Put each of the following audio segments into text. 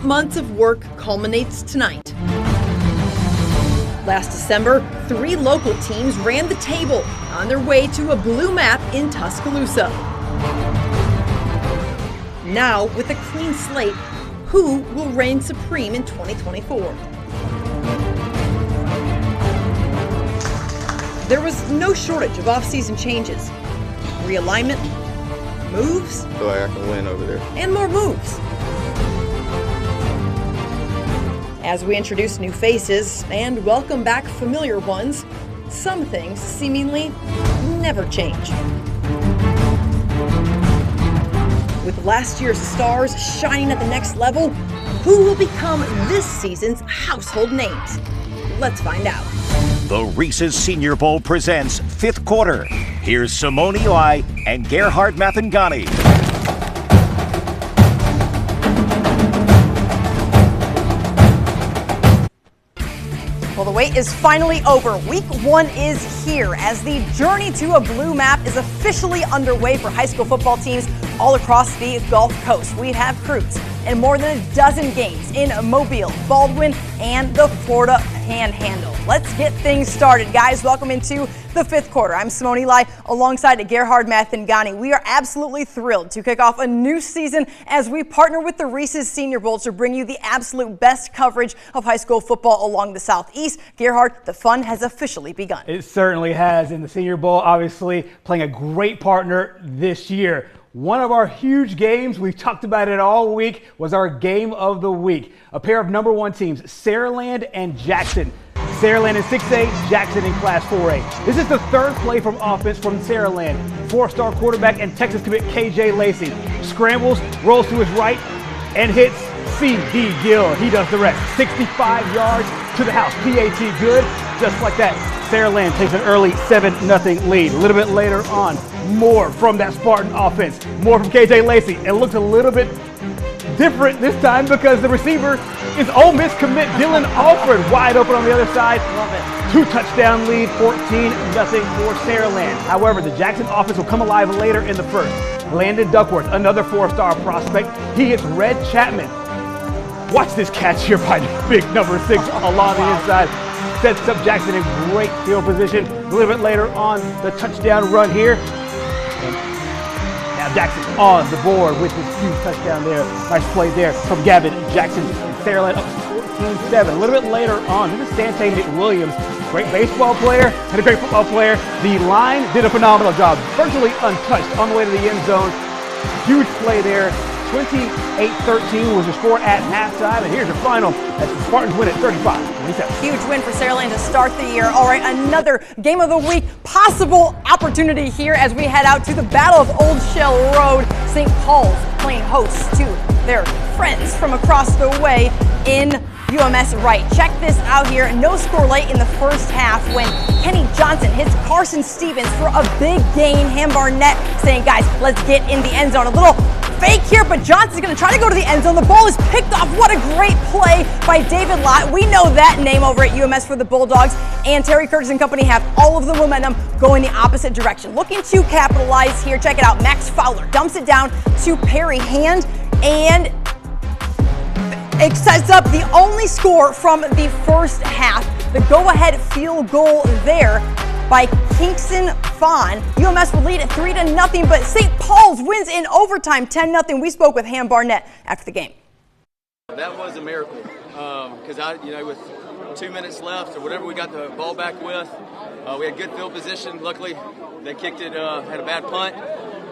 months of work culminates tonight. Last December, 3 local teams ran the table on their way to a blue map in Tuscaloosa. Now, with a clean slate, who will reign supreme in 2024? There was no shortage of off-season changes. Realignment, moves, I feel like I can win over there. And more moves. As we introduce new faces and welcome back familiar ones, some things seemingly never change. With last year's stars shining at the next level, who will become this season's household names? Let's find out. The Reese's Senior Bowl presents Fifth Quarter. Here's Simone Eli and Gerhard Mathangani. Well, the wait is finally over. Week 1 is here as the journey to a blue map is officially underway for high school football teams all across the Gulf Coast. We have crews in more than a dozen games in Mobile, Baldwin, and the Florida Panhandle. Let's get things started, guys. Welcome into the fifth quarter. I'm Simone Eli alongside Gerhard Mathangani. We are absolutely thrilled to kick off a new season as we partner with the Reese's Senior Bowl to bring you the absolute best coverage of high school football along the Southeast. Gerhard, the fun has officially begun. It certainly has, and the Senior Bowl obviously playing a great partner this year. One of our huge games, we've talked about it all week, was our game of the week. A pair of number 1 teams, Saraland and Jackson. Saraland in 6A, Jackson in Class 4A. This is the third play from offense from Saraland. 4-star quarterback and Texas commit KJ Lacey. Scrambles, rolls to his right, and hits C.D. Gill. He does the rest. 65 yards to the house. PAT good. Just like that, Saraland takes an early 7-0 lead. A little bit later on, more from that Spartan offense. More from KJ Lacey. It looks a little bit different this time because the receiver is Ole Miss commit Dylan Alford wide open on the other side. Love it. 2-touchdown lead, 14-0 for Saraland. However, the Jackson offense will come alive later in the first. Landon Duckworth, another 4-star prospect. He hits Red Chapman. Watch this catch here by big number 6 along the inside. Sets up Jackson in great field position. A little bit later on, the touchdown run here. And now Jackson on the board with his huge touchdown there. Nice play there from Gavin Jackson. Saraland up 14-7. A little bit later on, this is Sante McWilliams. Great baseball player and a great football player. The line did a phenomenal job. Virtually untouched on the way to the end zone. Huge play there. 28-13 was the score at halftime, and here's your final as the Spartans win at 35-27. Huge win for Saraland to start the year. All right, another game of the week, possible opportunity here as we head out to the Battle of Old Shell Road. St. Paul's playing host to their friends from across the way in UMS Wright. Check this out here. No score late in the first half when Kenny Johnson hits Carson Stevens for a big gain. Barnett saying, guys, let's get in the end zone. A little fake here, but Johnson's going to try to go to the end zone. The ball is picked off. What a great play by David Lott. We know that name over at UMS for the Bulldogs. And Terry Curtis and company have all of the momentum going the opposite direction. Looking to capitalize here. Check it out. Max Fowler dumps it down to Perry Hand, and it sets up the only score from the first half. The go-ahead field goal there by Kingston Fawn. UMS will lead at 3-0, but St. Paul's wins in overtime 10-0. We spoke with Barnett after the game. That was a miracle because with 2 minutes left or whatever we got the ball back with, we had good field position. Luckily, they kicked it, had a bad punt.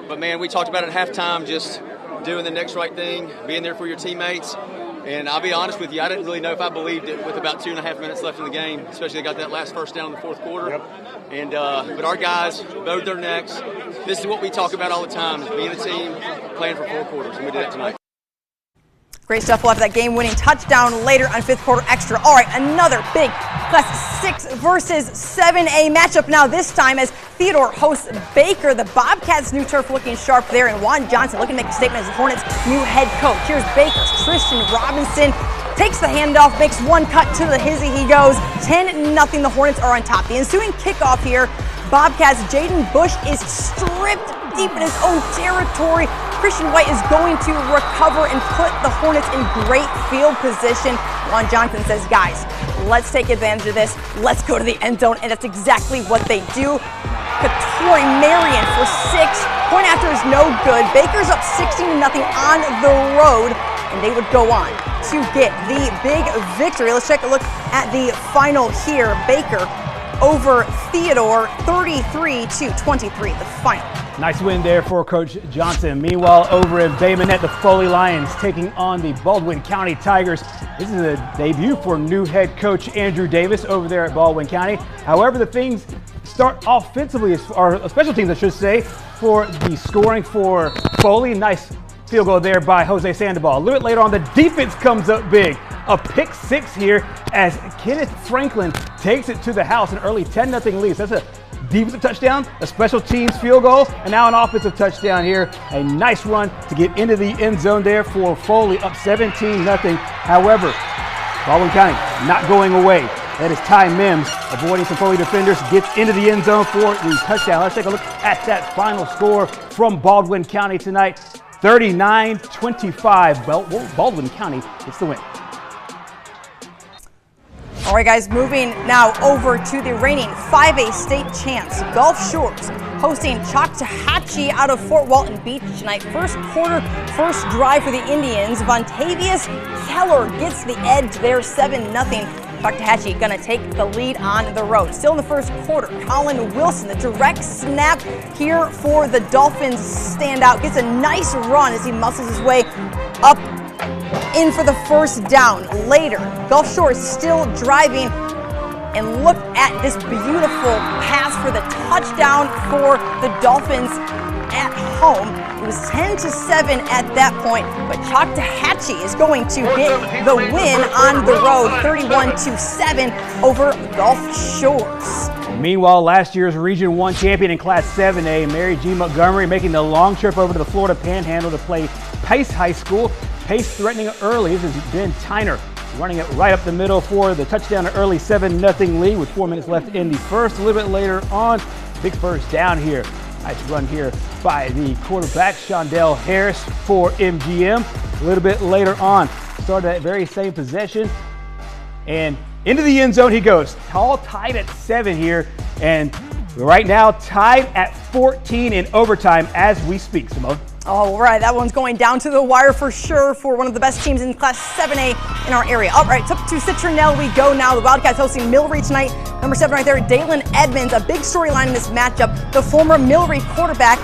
But man, we talked about it at halftime, just doing the next right thing, being there for your teammates. And I'll be honest with you, I didn't really know if I believed it with about 2.5 minutes left in the game, especially they got that last first down in the fourth quarter. Yep. And but our guys bowed their necks. This is what we talk about all the time, is being a team, playing for 4 quarters, and we did it tonight. Great stuff. We'll have that game-winning touchdown later on fifth quarter extra. All right, another big Class 6 versus 7A matchup now, this time as Theodore hosts Baker. The Bobcats' new turf looking sharp there, and Juan Johnson looking to make a statement as the Hornets' new head coach. Here's Baker's Tristan Robinson. Takes the handoff, makes one cut to the hizzy. He goes 10-0. The Hornets are on top. The ensuing kickoff here, Bobcats' Jaden Bush is stripped deep in his own territory. Christian White is going to recover and put the Hornets in great field position. Juan Johnson says, guys, let's take advantage of this. Let's go to the end zone, and that's exactly what they do. Katori Marion for 6. Point after is no good. Baker's up 16-0 on the road, and they would go on to get the big victory. Let's take a look at the final here. Baker over Theodore, 33-23, the final. Nice win there for Coach Johnson. Meanwhile, over in Barnett, the Foley Lions taking on the Baldwin County Tigers. This is a debut for new head coach Andrew Davis over there at Baldwin County. However, the things start offensively, or special teams I should say, for the scoring for Foley. Nice field goal there by Jose Sandoval. A little bit later on, the defense comes up big. A pick 6 here as Kenneth Franklin takes it to the house, an early 10-0 lead. So that's a defensive touchdown, a special teams field goal, and now an offensive touchdown here. A nice run to get into the end zone there for Foley, up 17-0. However, Baldwin County not going away. That is Ty Mims avoiding some Foley defenders, gets into the end zone for the touchdown. Let's take a look at that final score from Baldwin County tonight. 39-25. Well, Baldwin County gets the win. All right, guys, moving now over to the reigning 5A state champs, Gulf Shores, hosting Choctawhatchee out of Fort Walton Beach tonight. First quarter, first drive for the Indians. Vontavious Keller gets the edge there, 7-0. Choctawhatchee gonna take the lead on the road. Still in the first quarter, Colin Wilson, the direct snap here for the Dolphins standout, gets a nice run as he muscles his way up in for the first down. Later, Gulf Shores still driving, and look at this beautiful pass for the touchdown for the Dolphins at home. It was 10-7 at that point, but Choctawhatchee is going to get the win on the road, 31-7 over Gulf Shores. Meanwhile, last year's Region 1 champion in Class 7A, Mary G. Montgomery, making the long trip over to the Florida Panhandle to play Pace High School. Pace threatening early. This is Ben Tyner running it right up the middle for the touchdown, an early 7-0 lead with 4 minutes left in the first. A little bit later on, big first down here. Nice run here by the quarterback, Shondell Harris for MGM. A little bit later on, started that very same possession, and into the end zone he goes. All tied at 7 here, and right now tied at 14 in overtime as we speak, Simone. All right, that one's going down to the wire for sure for one of the best teams in Class 7A in our area. All right, up to Citronelle we go now. The Wildcats hosting Millry tonight. Number 7 right there, Dalen Edmonds. A big storyline in this matchup. The former Millry quarterback.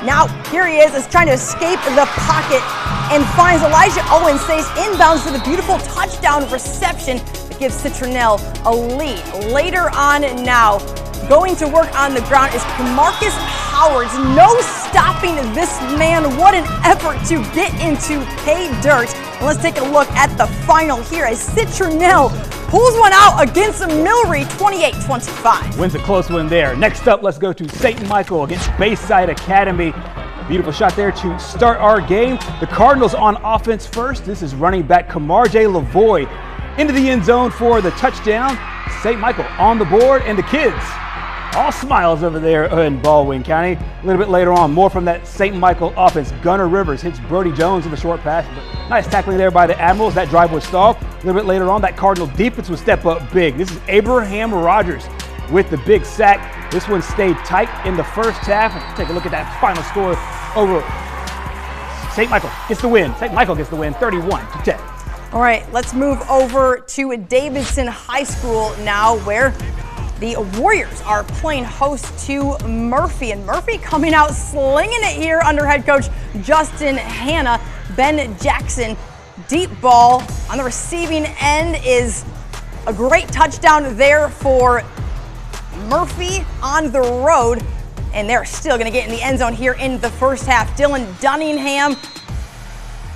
Now, here he is trying to escape the pocket and finds Elijah Owens, stays inbounds for the beautiful touchdown reception that gives Citronelle a lead. Later on now, going to work on the ground is Marcus Howards. No stopping this man. What an effort to get into pay dirt. And let's take a look at the final here as Citronelle pulls one out against Millry, 28-25. Wins a close one there. Next up, let's go to St. Michael against Bayside Academy. Beautiful shot there to start our game. The Cardinals on offense first. This is running back Kamarjay Lavoy into the end zone for the touchdown. St. Michael on the board, and the kids all smiles over there in Baldwin County. A little bit later on, more from that St. Michael offense. Gunnar Rivers hits Brody Jones in the short pass. Nice tackling there by the Admirals. That drive was stalled. A little bit later on, that Cardinal defense would step up big. This is Abraham Rogers with the big sack. This one stayed tight in the first half. Take a look at that final score over. St. Michael gets the win. St. Michael gets the win, 31-10. All right, let's move over to Davidson High School now, where the Warriors are playing host to Murphy, and Murphy coming out slinging it here under head coach Justin Hanna. Ben Jackson, deep ball on the receiving end is a great touchdown there for Murphy on the road, and they're still going to get in the end zone here in the first half. Dylan Dunningham,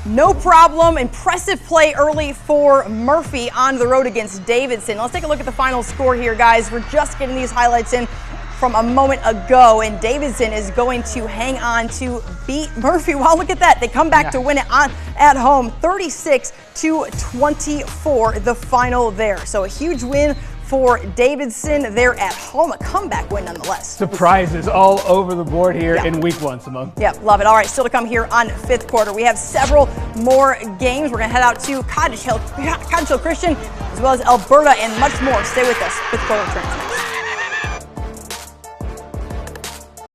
no problem. Impressive play early for Murphy on the road against Davidson. Let's take a look at the final score here, guys. We're just getting these highlights in from a moment ago, and Davidson is going to hang on to beat Murphy. Wow, look at that. They come back to win it at home, 36-24, the final there. So a huge win for Davidson. They're at home, a comeback win nonetheless. Surprises all over the board here in week 1, Simone. Yep, love it. All right, still to come here on fifth quarter. We have several more games. We're going to head out to Cottage Hill Christian, as well as Alberta and much more. Stay with us. Fifth quarter returns next.